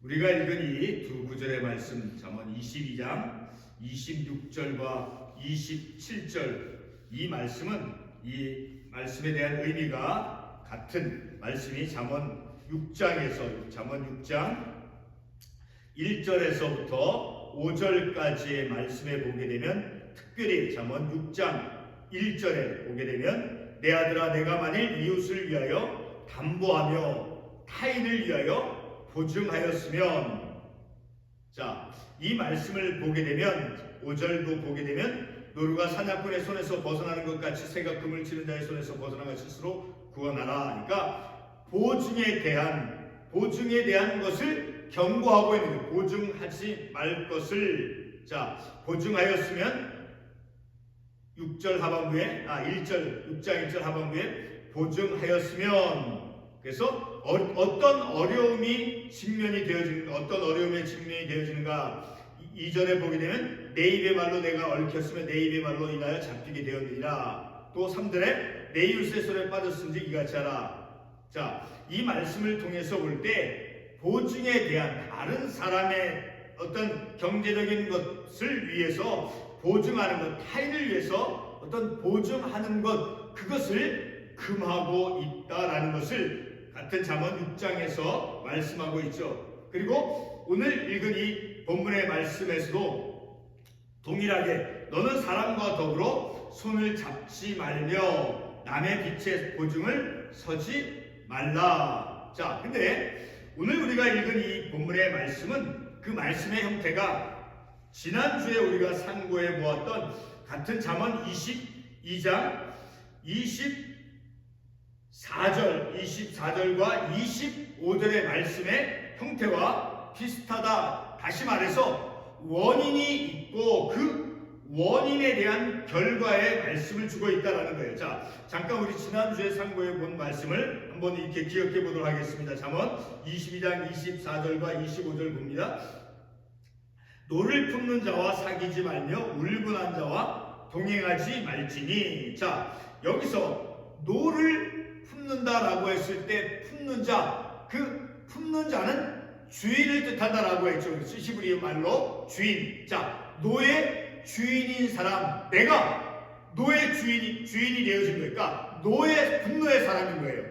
우리가 읽은 이 두 구절의 말씀, 잠언 22장 26절과 27절, 이 말씀은 이 말씀에 대한 의미가 같은 말씀이 잠언 6장 1절에서부터 5절까지의 말씀에 보게 되면, 특별히 잠언 6장 1절에 보게 되면, 내 아들아 내가 만일 이웃을 위하여 담보하며 타인을 위하여 보증하였으면, 자, 이 말씀을 보게 되면 5절도 보게 되면, 노루가 사냥꾼의 손에서 벗어나는 것 같이 새가 금을 치는 자의 손에서 벗어나가 스스로 구원하라. 그러니까 보증에 대한 것을 경고하고 있는 거예요. 보증하지 말 것을. 자, 보증하였으면 6절 하반부에 6장 1절 하반부에 보증하였으면, 그래서 어떤 어려움이 직면이 되어지는가, 어떤 어려움에 직면이 되어지는가. 2절에 보게 되면 내 입의 말로 내가 얽혔으면 내 입의 말로 인하여 잡히게 되었느니라. 또 3절에 내 이웃의 손에 빠졌은지 이같이 하라. 자, 이 말씀을 통해서 볼 때 보증에 대한, 다른 사람의 어떤 경제적인 것을 위해서 보증하는 것, 타인을 위해서 어떤 보증하는 것, 그것을 금하고 있다라는 것을 같은 잠언 6장에서 말씀하고 있죠. 그리고 오늘 읽은 이 본문의 말씀에서도 동일하게 너는 사람과 더불어 손을 잡지 말며 남의 빛의 보증을 서지 말라. 자, 근데 오늘 우리가 읽은 이 본문의 말씀은, 그 말씀의 형태가 지난주에 우리가 상고해 보았던 같은 잠언 22장 24절과 25절의 말씀의 형태와 비슷하다. 다시 말해서 원인이 있고 그 원인에 대한 결과의 말씀을 주고 있다라는 거예요. 자, 잠깐 우리 지난주에 상고해 본 말씀을 한번 이렇게 기억해 보도록 하겠습니다. 잠언 22장 24절과 25절 봅니다. 노를 품는 자와 사귀지 말며 울분한 자와 동행하지 말지니. 자, 여기서 노를 품는다라고 했을 때 품는 자, 그 품는 자는 주인을 뜻한다라고 했죠. 히브리 말로 주인. 자, 노의 주인인 사람, 내가 노의 주인이 되어진 거니까 노의 분노의 사람인 거예요.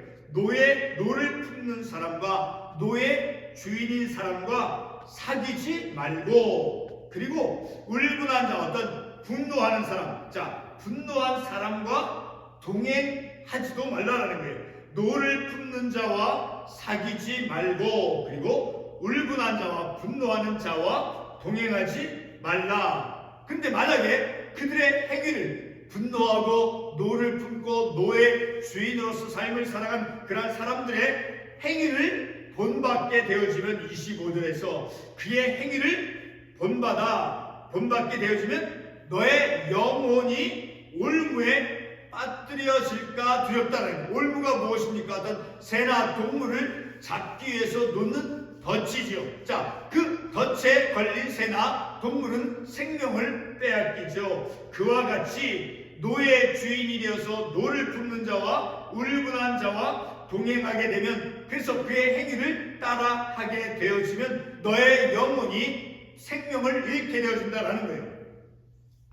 노를 품는 사람과 노의 주인인 사람과 사귀지 말고, 그리고 울분한 자, 어떤 분노하는 사람, 자, 분노한 사람과 동행하지도 말라라는 거예요. 노를 품는 자와 사귀지 말고, 그리고 울분한 자와 분노하는 자와 동행하지 말라. 근데 만약에 그들의 행위를, 분노하고 노를 품고 노의 주인으로서 삶을 살아간 그러한 사람들의 행위를 본받게 되어지면, 25절에서 그의 행위를 본받게 되어지면 너의 영혼이 올무에 빠뜨려질까 두렵다는 거예요. 올무가 무엇입니까? 어떤 새나 동물을 잡기 위해서 놓는 덫이지요. 자, 그 덫에 걸린 새나 동물은 생명을 빼앗기죠. 그와 같이 노의 주인이 되어서 노를 품는 자와 울분한 자와 동행하게 되면, 그래서 그의 행위를 따라하게 되어지면 너의 영혼이 생명을 잃게 되어진다라는 거예요.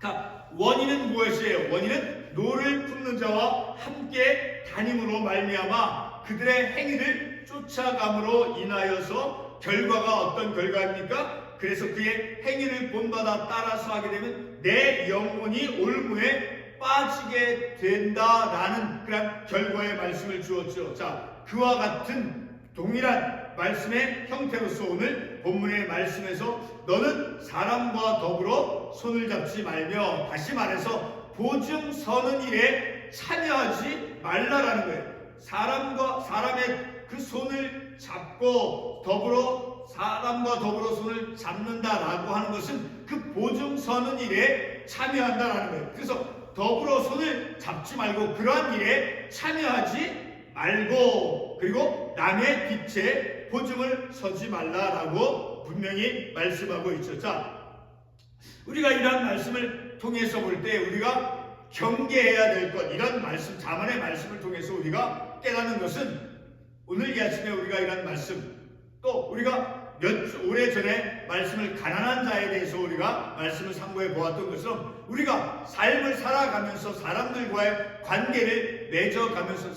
자, 원인은 무엇이에요? 원인은 노를 품는 자와 함께 다님으로 말미암아 그들의 행위를 쫓아감으로 인하여서 결과가 어떤 결과입니까? 그래서 그의 행위를 본받아 따라서 하게 되면 내 영혼이 올무에 빠지게 된다라는 그런 결과의 말씀을 주었죠. 자, 그와 같은 동일한 말씀의 형태로서 오늘 본문의 말씀에서 너는 사람과 더불어 손을 잡지 말며, 다시 말해서 보증 서는 일에 참여하지 말라라는 거예요. 사람의 그 손을 잡고 사람과 더불어 손을 잡는다라고 하는 것은 그 보증 서는 일에 참여한다라는 거예요. 그래서 더불어 손을 잡지 말고 그러한 일에 참여하지 말고, 그리고 남의 빛에 보증을 서지 말라라고 분명히 말씀하고 있죠. 자, 우리가 이러한 말씀을 통해서 볼 때 우리가 경계해야 될 것, 이런 말씀, 잠언의 말씀을 통해서 우리가 깨닫는 것은, 오늘 이 아침에 우리가 이러한 말씀, 또 우리가 오래전에 말씀을 가난한 자에 대해서 우리가 말씀을 상고해 보았던 것처럼 우리가 삶을 살아가면서 사람들과의 관계를 맺어가면서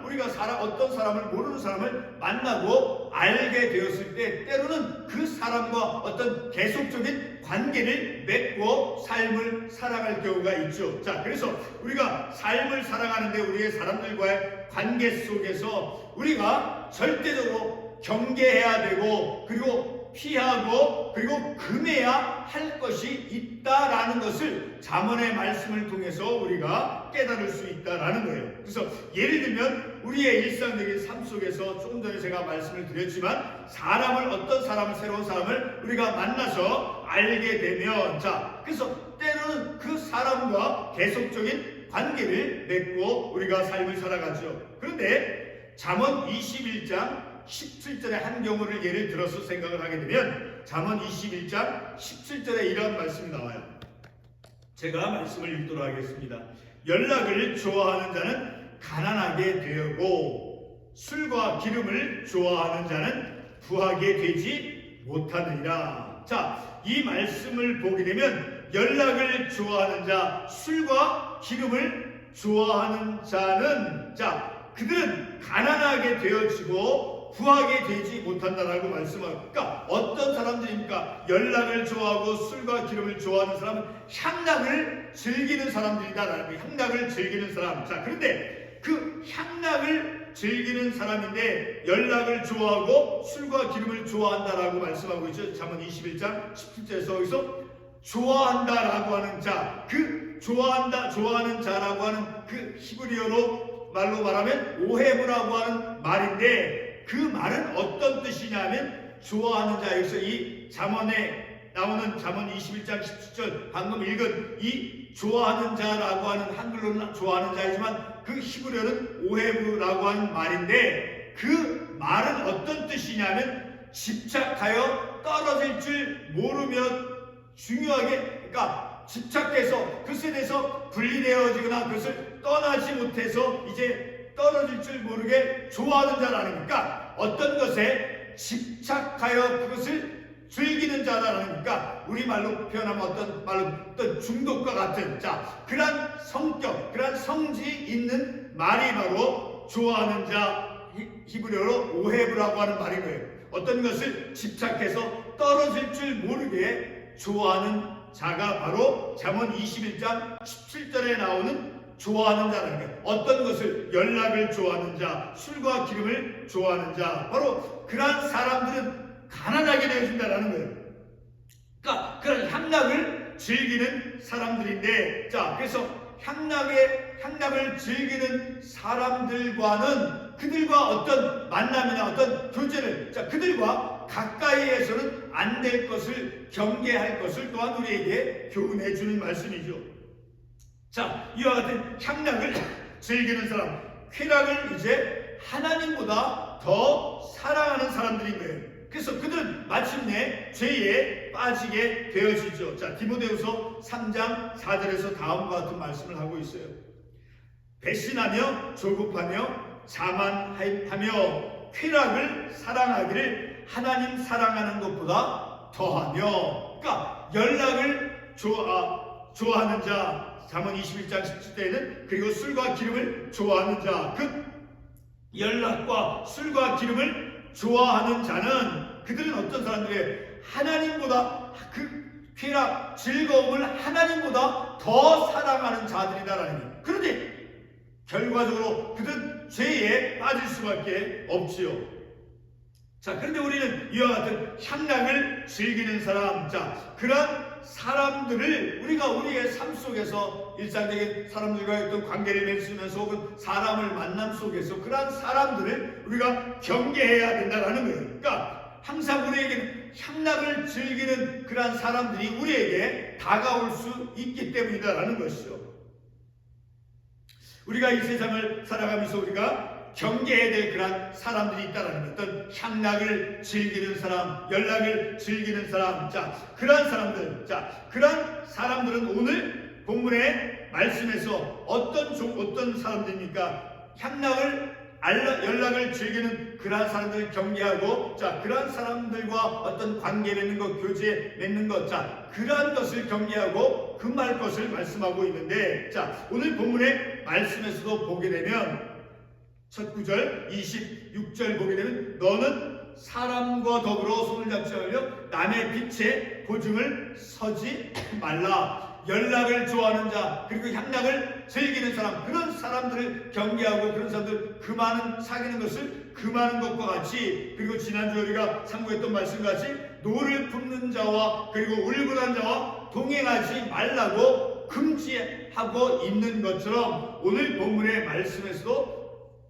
우리가 어떤 사람을 모르는 사람을 만나고 알게 되었을 때 때로는 그 사람과 어떤 계속적인 관계를 맺고 삶을 살아갈 경우가 있죠. 자, 그래서 우리가 삶을 살아가는데 우리의 사람들과의 관계 속에서 우리가 절대적으로 경계해야 되고 그리고 피하고 그리고 금해야 할 것이 있다라는 것을 잠언의 말씀을 통해서 우리가 깨달을 수 있다라는 거예요. 그래서 예를 들면 우리의 일상적인 삶 속에서 조금 전에 제가 말씀을 드렸지만 어떤 사람을 새로운 사람을 우리가 만나서 알게 되면 그래서 때로는 그 사람과 계속적인 관계를 맺고 우리가 삶을 살아가죠. 그런데 잠언 21장 17절의 한 경우를 예를 들어서 생각을 하게 되면 잠언 21장 17절에 이런 말씀이 나와요. 제가 말씀을 읽도록 하겠습니다. 연락을 좋아하는 자는 가난하게 되고 술과 기름을 좋아하는 자는 부하게 되지 못하느니라. 자, 이 말씀을 보게 되면 연락을 좋아하는 자, 술과 기름을 좋아하는 자는 그들은 가난하게 되어지고 부하게 되지 못한다라고 말씀하고, 그러니까 어떤 사람들입니까? 연락을 좋아하고 술과 기름을 좋아하는 사람은 향락을 즐기는 사람들이다라는 거예요. 향락을 즐기는 사람. 자, 그런데 그 향락을 즐기는 사람인데 연락을 좋아하고 술과 기름을 좋아한다라고 말씀하고 있죠. 잠언 21장 17절에서 여기서 좋아한다라고 하는 자, 그 좋아하는 자라고 하는 그 히브리어로 말로 말하면 오헤브라고 하는 말인데 그 말은 어떤 뜻이냐면 좋아하는 자, 여기서 이 잠언에 나오는 잠언 21장 17절 방금 읽은 이 좋아하는 자라고 하는 한글로는 좋아하는 자이지만 그 히브리어는 오헤브라고 하는 말인데 그 말은 어떤 뜻이냐면 집착하여 떨어질 줄 모르며 중요하게 그러니까 집착해서 그것에 대해서 분리되어지거나 그것을 떠나지 못해서 이제 떨어질 줄 모르게 좋아하는 자라는 거니까 어떤 것에 집착하여 그것을 즐기는 자라는 거니까 우리말로 표현하면 어떤 중독과 같은 그러한 성격, 그러한 성질이 있는 말이 바로 좋아하는 자, 히브리어로 오헤브라고 하는 말인 거예요. 어떤 것을 집착해서 떨어질 줄 모르게 좋아하는 자가 바로 잠언 21장 17절에 나오는 좋아하는 자라는 거예요. 어떤 것을 연락을 좋아하는 자, 술과 기름을 좋아하는 자, 바로 그러한 사람들은 가난하게 되어진다라는 거예요. 그러니까 그런 향락을 즐기는 사람들인데, 그래서 향락을 즐기는 사람들과는 그들과 어떤 만남이나 어떤 교제를, 그들과 가까이에서는 안 될 것을 경계할 것을 또한 우리에게 교훈해 주는 말씀이죠. 이와 같은 향락을 즐기는 사람, 쾌락을 이제 하나님보다 더 사랑하는 사람들인 거예요. 그래서 그들은 마침내 죄에 빠지게 되어지죠. 디모데후서 3장 4절에서 다음과 같은 말씀을 하고 있어요. 배신하며 조급하며 자만하며 쾌락을 사랑하기를 하나님 사랑하는 것보다 더하며, 그러니까 연락을 좋아하는 자, 잠언 21장 17절에는 그리고 술과 기름을 좋아하는 자, 그 연락과 술과 기름을 좋아하는 자는 그들은 어떤 사람들이에요? 하나님보다 그 쾌락, 즐거움을 하나님보다 더 사랑하는 자들이다라는 거예요. 그런데 결과적으로 그들은 죄에 빠질 수밖에 없지요. 그런데 우리는 이와 같은 향락을 즐기는 사람, 그런 사람들을 우리가 우리의 삶 속에서 일상적인 사람들과의 어떤 관계를 맺으면서 혹은 사람을 만남 속에서 그러한 사람들을 우리가 경계해야 된다는 거예요. 그러니까 항상 우리에게는 향락을 즐기는 그러한 사람들이 우리에게 다가올 수 있기 때문이다라는 것이죠. 우리가 이 세상을 살아가면서 우리가 경계해야 될 그런 사람들이 있다라는 것, 어떤 향락을 즐기는 사람, 연락을 즐기는 사람, 그러한 사람들, 그러한 사람들은 오늘 본문의 말씀에서 어떤 사람들입니까? 향락을 연락을 즐기는 그러한 사람들을 경계하고, 자, 그러한 사람들과 어떤 관계 맺는 것, 교제 맺는 것, 자, 그러한 것을 경계하고 금할 것을 말씀하고 있는데, 자, 오늘 본문의 말씀에서도 보게 되면 첫 구절 26절 보게 되면 너는 사람과 더불어 손을 잡지 말며 남의 빛에 보증을 서지 말라. 연락을 좋아하는 자, 그리고 향락을 즐기는 사람, 그런 사람들을 경계하고 그런 사람들 사귀는 것을 금하는 것과 같이, 그리고 지난주 우리가 참고했던 말씀과 같이 노를 품는 자와 그리고 울분한 자와 동행하지 말라고 금지하고 있는 것처럼 오늘 본문의 말씀에서도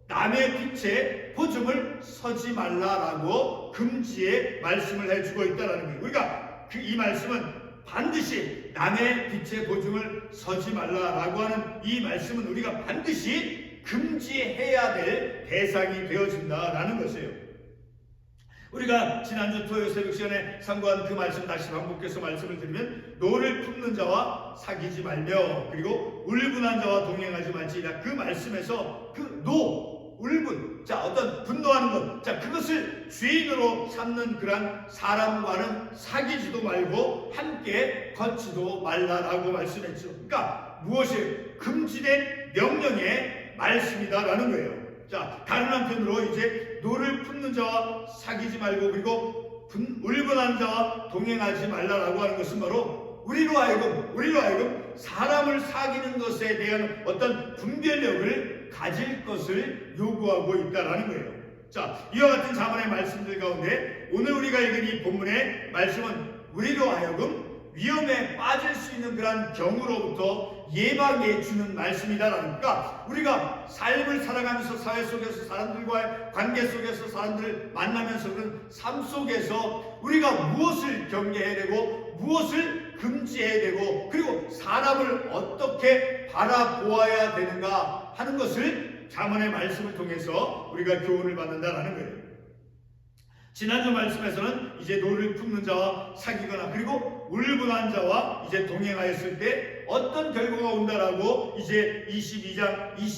남의 빛에 보증을 서지 말라라고 금지의 말씀을 해주고 있다는 거예요. 우리가 이 말씀은 반드시 남의 빛에 보증을 서지 말라라고 하는 이 말씀은 우리가 반드시 금지해야 될 대상이 되어진다라는 것이에요. 우리가 지난주 토요일 새벽 시간에 상고한 그 말씀 다시 반복해서 말씀을 드리면 노를 품는 자와 사귀지 말며 그리고 울분한 자와 동행하지 말지니라. 그 말씀에서 그 울분, 자, 어떤 분노하는 것, 자, 그것을 주인으로 삼는 그런 사람과는 사귀지도 말고 함께 걷지도 말라라고 말씀했죠. 그러니까 무엇이 금지된 명령의 말씀이다라는 거예요. 자, 다른 한편으로 이제 노를 품는 자와 사귀지 말고 그리고 울분한 자와 동행하지 말라라고 하는 것은 바로 우리로 하여금 사람을 사귀는 것에 대한 어떤 분별력을 가질 것을 요구하고 있다라는 거예요. 자, 이와 같은 자문의 말씀들 가운데 오늘 우리가 읽은 이 본문의 말씀은 우리로 하여금 위험에 빠질 수 있는 그러한 경우로부터 예방해 주는 말씀이다라니까, 우리가 삶을 살아가면서 사회 속에서 사람들과의 관계 속에서 사람들을 만나면서 그런 삶 속에서 우리가 무엇을 경계해야 되고 무엇을 금지해야 되고 그리고 사람을 어떻게 바라보아야 되는가 하는 것을 자문의 말씀을 통해서 우리가 교훈을 받는다라는 거예요. 지난주 말씀에서는 이제 노를 품는 자와 사귀거나 그리고 울분한 자와 이제 동행하였을 때 어떤 결과가 온다라고 이제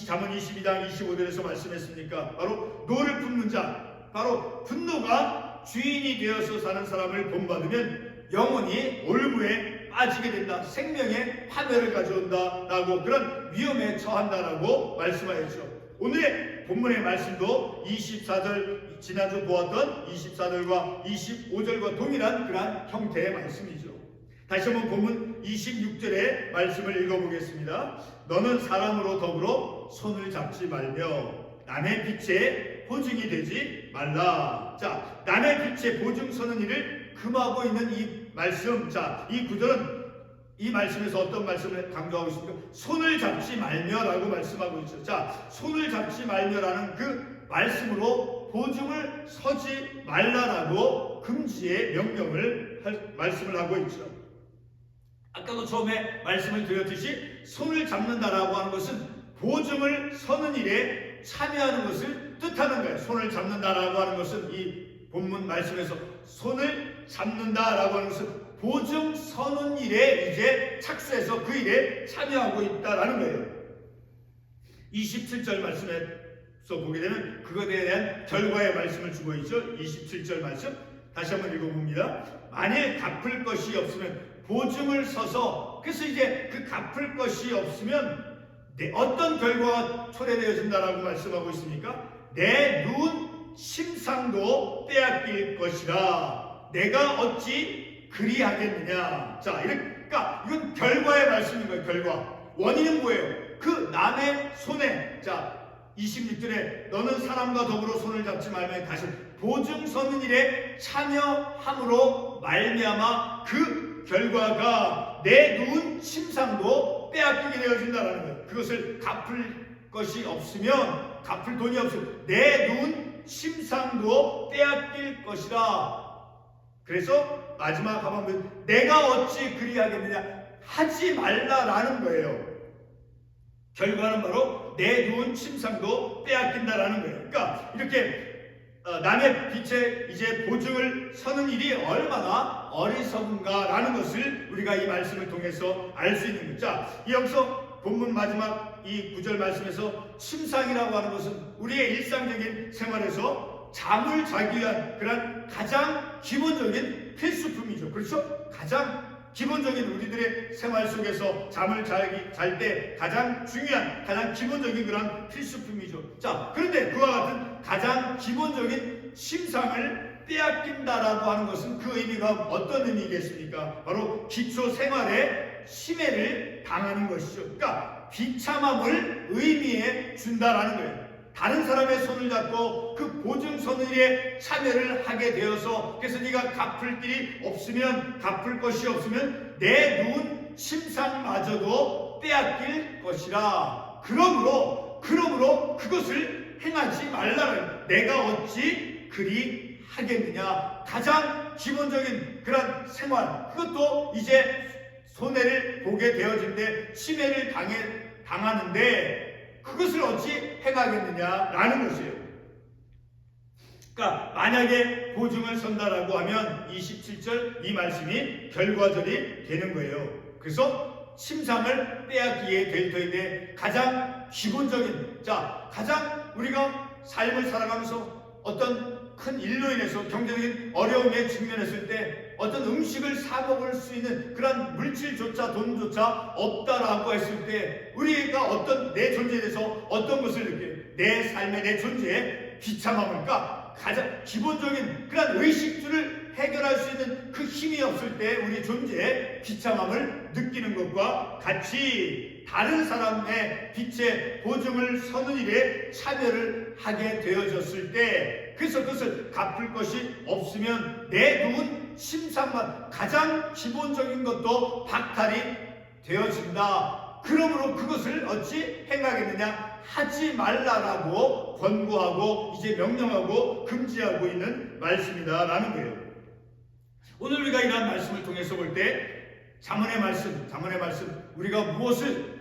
자문 22장 25절에서 말씀했습니까? 바로 노를 품는 자, 바로 분노가 주인이 되어서 사는 사람을 본받으면 영원히 올무에 빠지게 된다, 생명의 파멸을 가져온다라고 그런 위험에 처한다라고 말씀하였죠. 오늘의 본문의 말씀도 24절, 지난주 보았던 24절과 25절과 동일한 그러한 형태의 말씀이죠. 다시 한번 본문 26절의 말씀을 읽어보겠습니다. 너는 사람으로 더불어 손을 잡지 말며 남의 빛에 보증이 되지 말라. 자, 남의 빛에 보증 서는 일을 금하고 있는 이 말씀, 자, 이 구절은 이 말씀에서 어떤 말씀을 강조하고 있습니까? 손을 잡지 말며라고 말씀하고 있죠. 자, 손을 잡지 말며라는 그 말씀으로 보증을 서지 말라라고 금지의 말씀을 하고 있죠. 아까도 처음에 말씀을 드렸듯이 손을 잡는다라고 하는 것은 보증을 서는 일에 참여하는 것을 뜻하는 거예요. 손을 잡는다라고 하는 것은 이 본문 말씀에서 손을 잡는다라고 하는 것은 보증 서는 일에 이제 착수해서 그 일에 참여하고 있다라는 거예요. 27절 말씀에서 보게 되면 그것에 대한 결과의 말씀을 주고 있죠. 27절 말씀 다시 한번 읽어봅니다. 만일 갚을 것이 없으면 보증을 서서, 그래서 이제 그 갚을 것이 없으면 어떤 결과가 초래되어진다라고 말씀하고 있습니까? 내 눈 침상도 빼앗길 것이라. 내가 어찌 그리하겠느냐. 자, 그러니까 이건 결과의 말씀인 거예요. 결과. 원인은 뭐예요? 그 남의 손에, 자, 26절에 너는 사람과 더불어 손을 잡지 말며 다시 보증 서는 일에 참여함으로 말미암아 그 결과가 내 누운 침상도 빼앗기게 되어진다는 거예요. 그것을 갚을 것이 없으면, 갚을 돈이 없으면 내 누운 침상도 빼앗길 것이라. 그래서 마지막 하반부에 내가 어찌 그리하겠느냐 하지 말라라는 거예요. 결과는 바로 내 누운 침상도 빼앗긴다라는 거예요. 그러니까 이렇게 남의 빛에 이제 보증을 서는 일이 얼마나 어리석은가라는 것을 우리가 이 말씀을 통해서 알 수 있는 거죠. 자, 여기서 본문 마지막 이 9절 말씀에서 침상이라고 하는 것은 우리의 일상적인 생활에서 잠을 자기 위한 그런 가장 기본적인 필수품이죠. 그렇죠? 가장 기본적인 우리들의 생활 속에서 잠을 잘 때 가장 중요한, 가장 기본적인 그런 필수품이죠. 자, 그런데 그와 같은 가장 기본적인 침상을 빼앗긴다라고 하는 것은 그 의미가 어떤 의미겠습니까? 바로 기초 생활에 침해를 당하는 것이죠. 그러니까 비참함을 의미해 준다라는 거예요. 다른 사람의 손을 잡고 그 보증 선의에 참여를 하게 되어서, 그래서 네가 갚을 길이 없으면, 갚을 것이 없으면 내 누운 침상마저도 빼앗길 것이라. 그러므로 그것을 행하지 말라는, 내가 어찌 그리 하겠느냐. 가장 기본적인 그런 생활, 그것도 이제 손해를 보게 되어진데, 침해를 당하는데 그것을 어찌 행하겠느냐라는 것이에요. 그러니까 만약에 보증을 선다라고 하면 27절 이 말씀이 결과절이 되는 거예요. 그래서 침상을 빼앗기게 될 터인데, 가장 기본적인, 가장 우리가 삶을 살아가면서 어떤 큰 일로 인해서 경제적인 어려움에 직면했을 때 어떤 음식을 사 먹을 수 있는 그런 물질조차 돈조차 없다라고 했을 때, 우리가 어떤 내 존재에 대해서 어떤 것을 느껴요? 내 삶의, 내 존재의 비참함을까? 가장 기본적인 그런 의식주를 해결할 수 있는 그 힘이 없을 때 우리 존재의 비참함을 느끼는 것과 같이, 다른 사람의 빛의 보증을 서는 일에 참여를 하게 되어졌을 때, 그래서 그것을 갚을 것이 없으면 내 누운 침상만, 가장 기본적인 것도 박탈이 되어진다. 그러므로 그것을 어찌 행하겠느냐? 하지 말라라고 권고하고 이제 명령하고 금지하고 있는 말씀이다라는 거예요. 오늘 우리가 이러한 말씀을 통해서 볼 때 잠언의 말씀, 우리가 무엇을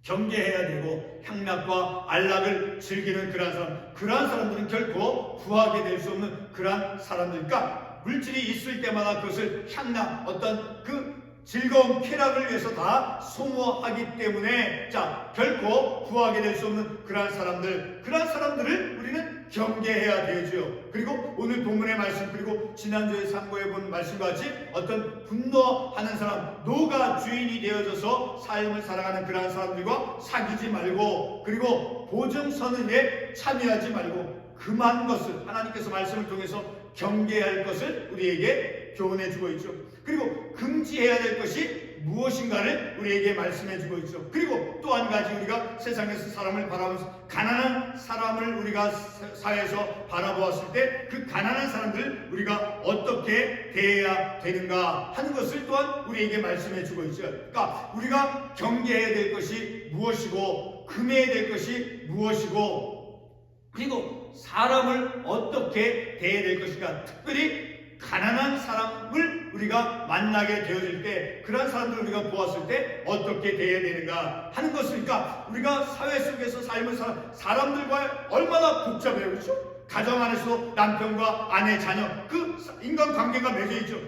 경계해야 되고 향락과 안락을 즐기는 그러한 사람들은 결코 구하게 될 수 없는 그러한 사람들이니까, 물질이 있을 때마다 그것을 향락, 어떤 그 즐거운 쾌락을 위해서 다 소모하기 때문에 결코 구하게 될 수 없는 그러한 사람들을 우리는 경계해야 되죠. 그리고 오늘 본문의 말씀, 그리고 지난주에 상고해 본 말씀과 같이 어떤 분노하는 사람, 노가 주인이 되어져서 삶을 살아가는 그러한 사람들과 사귀지 말고, 그리고 보증서는 일에 참여하지 말고, 금한 것을 하나님께서 말씀을 통해서 경계할 것을 우리에게 교훈해 주고 있죠. 그리고 금지해야 될 것이 무엇인가를 우리에게 말씀해 주고 있죠. 그리고 또 한 가지, 우리가 세상에서 사람을 바라보면서 가난한 사람을 우리가 사회에서 바라보았을 때 그 가난한 사람들을 우리가 어떻게 대해야 되는가 하는 것을 또한 우리에게 말씀해 주고 있죠. 그러니까 우리가 경계해야 될 것이 무엇이고, 금해야 될 것이 무엇이고, 그리고 사람을 어떻게 대해야 될 것인가, 특별히 가난한 사람을 우리가 만나게 되어질 때, 그런 사람들을 우리가 보았을 때 어떻게 대해야 되는가 하는 것이니까, 우리가 사회 속에서 삶을 사는 사람들과 얼마나 복잡해요. 그렇죠? 가정 안에서 남편과 아내, 자녀, 그 인간관계가 맺어 있죠.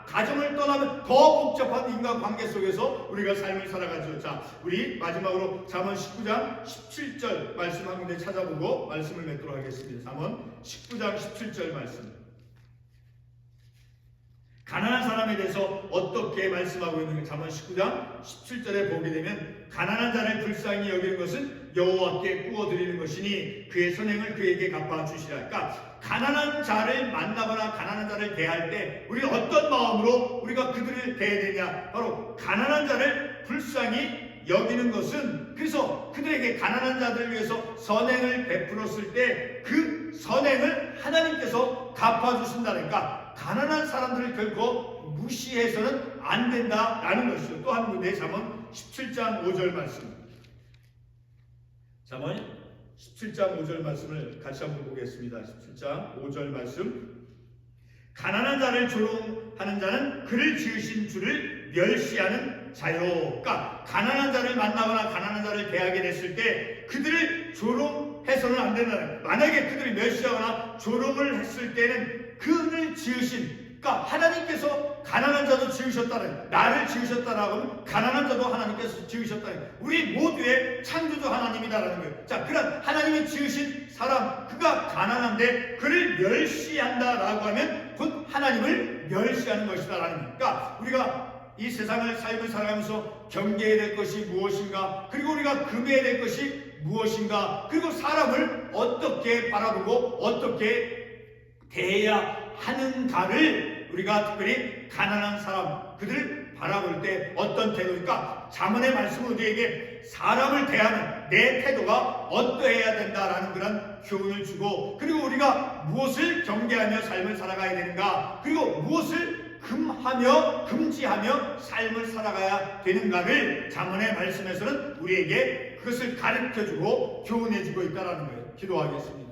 가정을 떠나면 더 복잡한 인간관계 속에서 우리가 삶을 살아가죠. 자, 우리 마지막으로 잠언 19장 17절 말씀 한 군데 찾아보고 말씀을 맺도록 하겠습니다. 잠언 19장 17절 말씀. 가난한 사람에 대해서 어떻게 말씀하고 있는가? 잠언 19장 17절에 보게 되면, 가난한 자를 불쌍히 여기는 것은 여호와께 구워드리는 것이니 그의 선행을 그에게 갚아주시라. 그러니까 가난한 자를 만나거나 가난한 자를 대할 때 우리가 어떤 마음으로 우리가 그들을 대해야 되냐? 바로 가난한 자를 불쌍히 여기는 것은, 그래서 그들에게, 가난한 자들을 위해서 선행을 베풀었을 때 그 선행을 하나님께서 갚아주신다니까, 가난한 사람들을 결코 무시해서는 안 된다라는 것이죠. 또 한 군데 잠언 17장 5절 말씀. 잠언 17장 5절 말씀을 같이 한번 보겠습니다. 17장 5절 말씀. 가난한 자를 조롱하는 자는 그를 지으신 주를 멸시하는 자요. 그러니까 가난한 자를 만나거나 가난한 자를 대하게 됐을 때 그들을 조롱해서는 안 된다는, 만약에 그들이 멸시하거나 조롱을 했을 때는 그를 지으신 그러니까 하나님께서 가난한 자도 지으셨다는, 나를 지으셨다라고 하면 가난한 자도 하나님께서 지으셨다는, 우리 모두의 창조주 하나님이다라는 거예요. 자, 그런 하나님이 지으신 사람, 그가 가난한데 그를 멸시한다라고 하면 곧 하나님을 멸시하는 것이다라는 거예요. 그러니까 우리가 이 세상을 삶을 살아가면서 경계해야 될 것이 무엇인가, 그리고 우리가 금해야 될 것이 무엇인가, 그리고 사람을 어떻게 바라보고 어떻게 대해야 하는가를 우리가 특별히 가난한 사람, 그들을 바라볼 때 어떤 태도일까? 잠언의 말씀은 우리에게 사람을 대하는 내 태도가 어떠해야 된다라는 그런 교훈을 주고, 그리고 우리가 무엇을 경계하며 삶을 살아가야 되는가, 그리고 무엇을 금지하며 삶을 살아가야 되는가를 잠언의 말씀에서는 우리에게 그것을 가르쳐주고 교훈해주고 있다는 거예요. 기도하겠습니다.